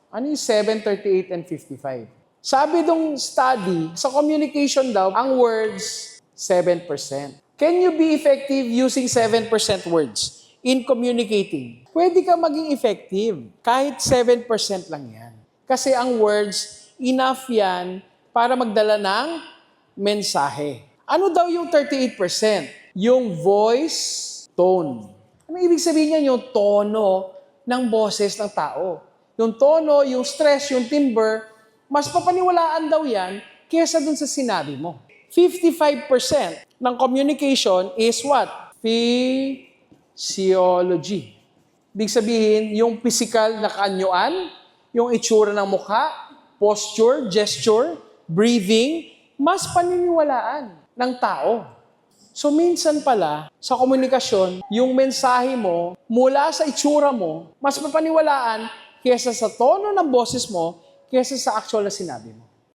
Ano yung 7, 38, and 55? Sabi dong study, sa communication daw, ang words, 7%. Can you be effective using 7% words in communicating? Pwede ka maging effective kahit 7% lang yan. Kasi ang words, enough yan para magdala ng mensahe. Ano daw yung 38%? Yung voice tone. Ano ibig sabihin niya? Yung tono ng boses ng tao. Yung tono, yung stress, yung timbre, mas papaniwalaan daw yan kesa dun sa sinabi mo. 55% ng communication is what? Physiology. Ibig sabihin, yung physical na kaanyuan, yung itsura ng mukha, posture, gesture, breathing, mas paniniwalaan ng tao. So minsan pala, sa komunikasyon, yung mensahe mo, mula sa itsura mo, mas mapaniwalaan kesa sa tono ng boses mo, kesa sa actual na sinabi mo.